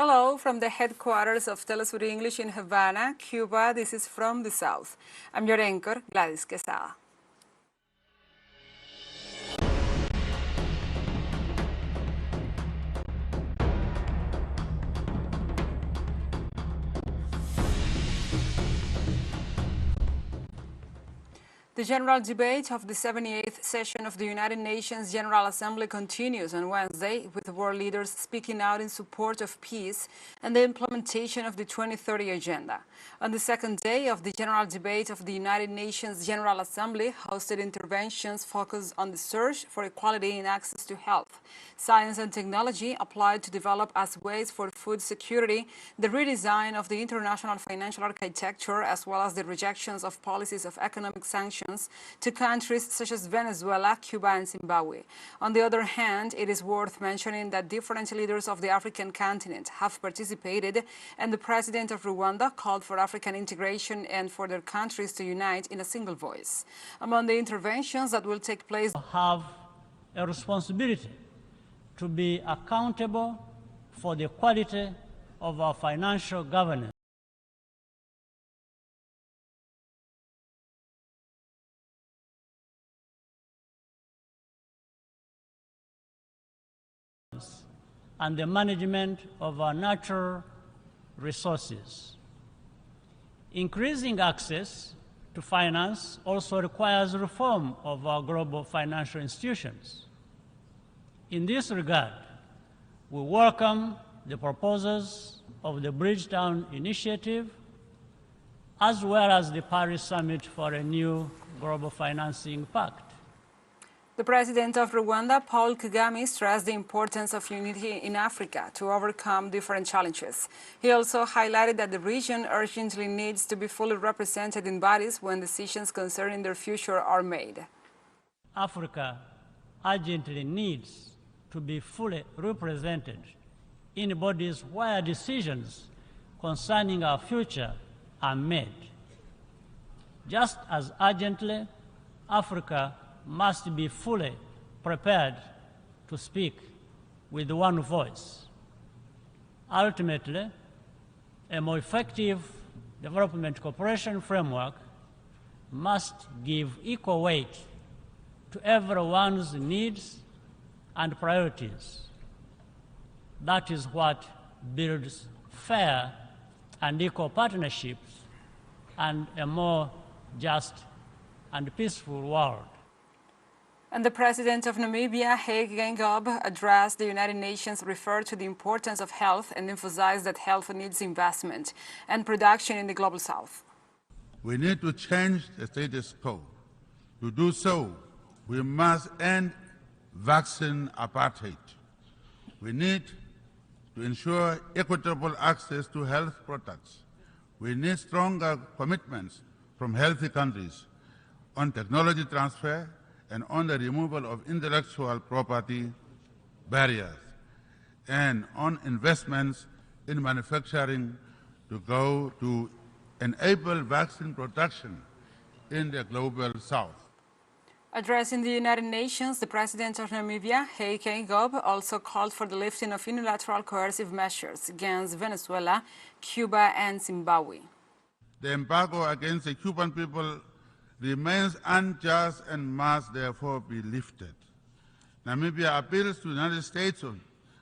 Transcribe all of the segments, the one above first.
Hello from the headquarters of TeleSUR English in Havana, Cuba. This is From the South. I'm your anchor, Gladys Quesada. The general debate of the 78th session of the United Nations General Assembly continues on Wednesday, with world leaders speaking out in support of peace and the implementation of the 2030 Agenda. On the second day of the general debate of the United Nations General Assembly, hosted interventions focused on the search for equality in access to health, science and technology applied to develop as ways for food security, the redesign of the international financial architecture, as well as the rejections of policies of economic sanctions to countries such as Venezuela, Cuba, and Zimbabwe. On the other hand, it is worth mentioning that different leaders of the African continent have participated, and the president of Rwanda called for African integration and for their countries to unite in a single voice. Among the interventions that will take place, have a responsibility to be accountable for the quality of our financial governance. And the management of our natural resources. Increasing access to finance also requires reform of our global financial institutions. In this regard, we welcome the proposals of the Bridgetown Initiative, as well as the Paris Summit for a new global financing pact. The president of Rwanda, Paul Kagame, stressed the importance of unity in Africa to overcome different challenges. He also highlighted that the region urgently needs to be fully represented in bodies when decisions concerning their future are made. Africa urgently needs to be fully represented in bodies where decisions concerning our future are made. Just as urgently, Africa must be fully prepared to speak with one voice. Ultimately, a more effective development cooperation framework must give equal weight to everyone's needs and priorities. That is what builds fair and equal partnerships and a more just and peaceful world. And the president of Namibia, Hage Geingob, addressed the United Nations, referred to the importance of health and emphasized that health needs investment and production in the global south. We need to change the status quo. To do so, we must end vaccine apartheid. We need to ensure equitable access to health products. We need stronger commitments from healthy countries on technology transfer and on the removal of intellectual property barriers, and on investments in manufacturing to enable vaccine production in the global south. Addressing the United Nations, the president of Namibia, Hage Geingob, also called for the lifting of unilateral coercive measures against Venezuela, Cuba, and Zimbabwe. The embargo against the Cuban people remains unjust and must therefore be lifted. Namibia appeals to the United States of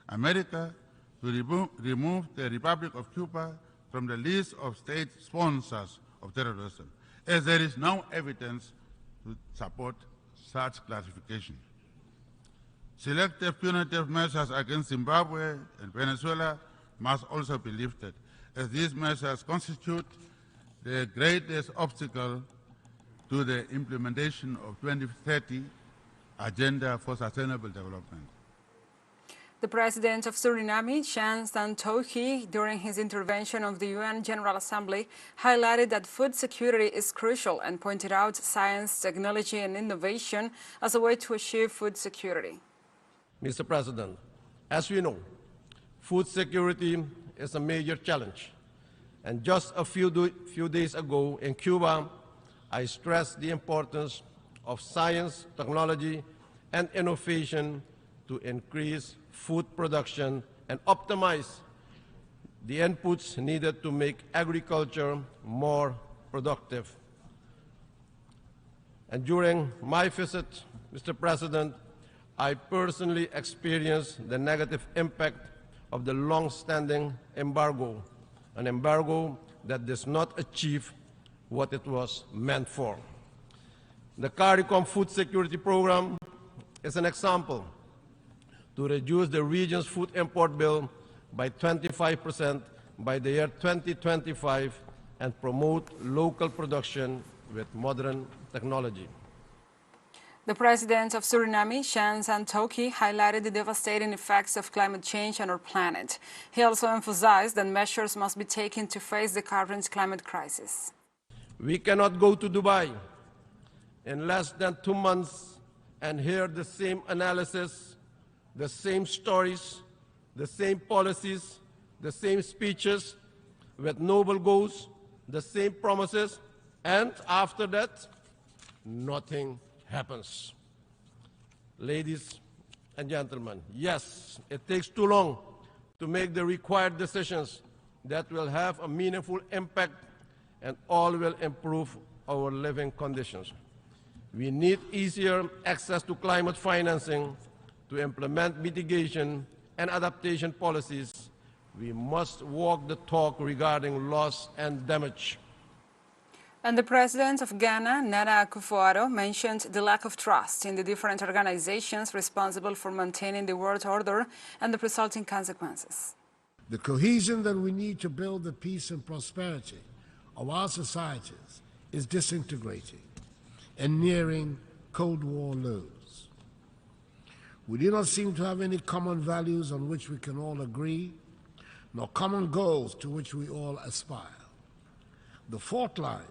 America to remove the Republic of Cuba from the list of state sponsors of terrorism, as there is no evidence to support such classification. Selective punitive measures against Zimbabwe and Venezuela must also be lifted, as these measures constitute the greatest obstacle to the implementation of 2030 Agenda for Sustainable Development. The president of Suriname, Chan Santokhi, during his intervention of the UN General Assembly, highlighted that food security is crucial and pointed out science, technology, and innovation as a way to achieve food security. Mr. President, as we know, food security is a major challenge. And just a few days ago in Cuba, I stressed the importance of science, technology, and innovation to increase food production and optimize the inputs needed to make agriculture more productive. And during my visit, Mr. President, I personally experienced the negative impact of the long-standing embargo, an embargo that does not achieve what it was meant for. The CARICOM food security program is an example to reduce the region's food import bill by 25% by the year 2025 and promote local production with modern technology. The president of Suriname, Shan Santoki, highlighted the devastating effects of climate change on our planet. He also emphasized that measures must be taken to face the current climate crisis. We cannot go to Dubai in less than 2 months and hear the same analysis, the same stories, the same policies, the same speeches with noble goals, the same promises, and after that, nothing happens. Ladies and gentlemen, yes, it takes too long to make the required decisions that will have a meaningful impact and all will improve our living conditions. We need easier access to climate financing to implement mitigation and adaptation policies. We must walk the talk regarding loss and damage. And the president of Ghana, Nana Akufo-Addo, mentioned the lack of trust in the different organizations responsible for maintaining the world order and the resulting consequences. The cohesion that we need to build the peace and prosperity of our societies is disintegrating and nearing Cold War lows. We do not seem to have any common values on which we can all agree, nor common goals to which we all aspire. The fault lines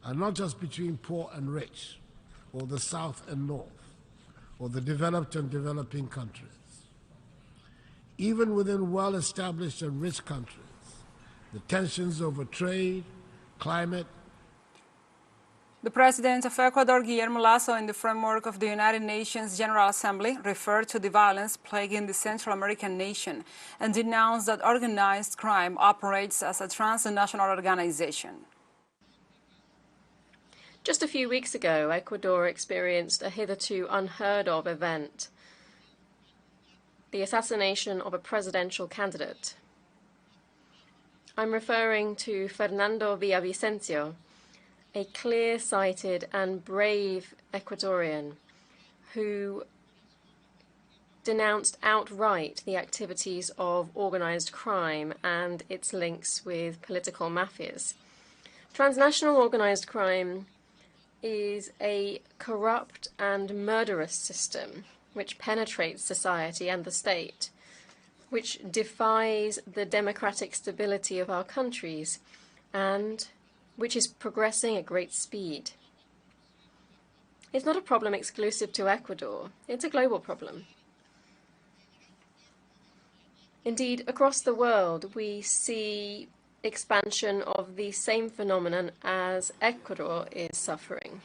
are not just between poor and rich, or the South and North, or the developed and developing countries. Even within well-established and rich countries, the tensions over trade, climate. The president of Ecuador, Guillermo Lasso, in the framework of the United Nations General Assembly, referred to the violence plaguing the Central American nation and denounced that organized crime operates as a transnational organization. Just a few weeks ago, Ecuador experienced a hitherto unheard of event: the assassination of a presidential candidate. I'm referring to Fernando Villavicencio, a clear-sighted and brave Ecuadorian who denounced outright the activities of organized crime and its links with political mafias. Transnational organized crime is a corrupt and murderous system which penetrates society and the state, which defies the democratic stability of our countries, and which is progressing at great speed. It's not a problem exclusive to Ecuador, it's a global problem. Indeed, across the world, we see expansion of the same phenomenon as Ecuador is suffering.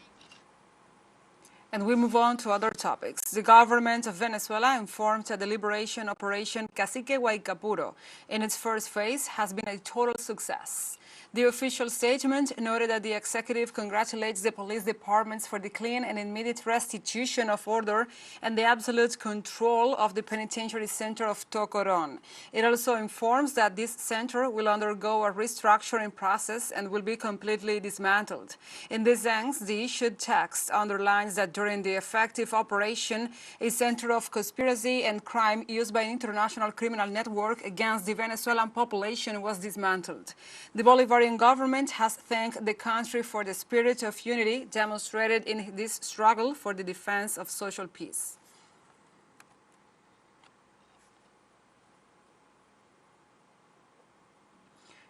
And we move on to other topics. The government of Venezuela informed that the liberation operation Cacique Guaycapuro in its first phase has been a total success. The official statement noted that the executive congratulates the police departments for the clean and immediate restitution of order and the absolute control of the penitentiary center of Tocorón. It also informs that this center will undergo a restructuring process and will be completely dismantled. In this sense, the issued text underlines that during the effective operation, a center of conspiracy and crime used by an international criminal network against the Venezuelan population was dismantled. The Bolivarian government has thanked the country for the spirit of unity demonstrated in this struggle for the defense of social peace.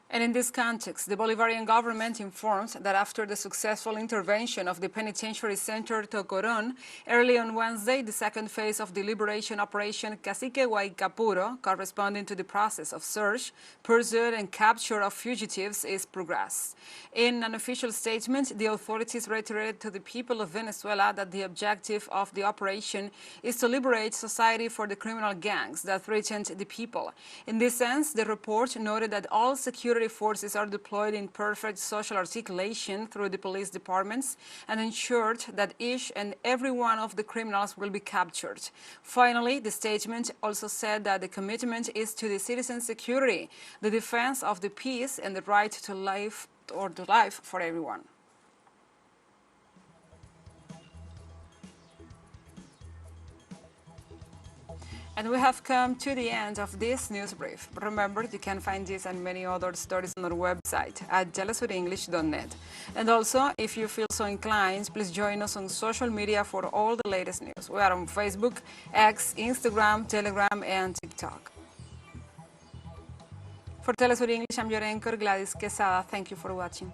And in this context, the Bolivarian government informed that after the successful intervention of the penitentiary center Tocorón early on Wednesday, the second phase of the liberation operation Cacique Guaycapuro, corresponding to the process of search, pursuit and capture of fugitives, is progressed. In an official statement, the authorities reiterated to the people of Venezuela that the objective of the operation is to liberate society for the criminal gangs that threatened the people. In this sense, the report noted that all security forces are deployed in perfect social articulation through the police departments and ensured that each and every one of the criminals will be captured. Finally, the statement also said that the commitment is to the citizen security, the defense of the peace, and the right to life for everyone. And we have come to the end of this news brief. Remember, you can find this and many other stories on our website at telesurenglish.net. And also, if you feel so inclined, please join us on social media for all the latest news. We are on Facebook, X, Instagram, Telegram, and TikTok. For TeleSUR English, I'm your anchor, Gladys Quesada. Thank you for watching.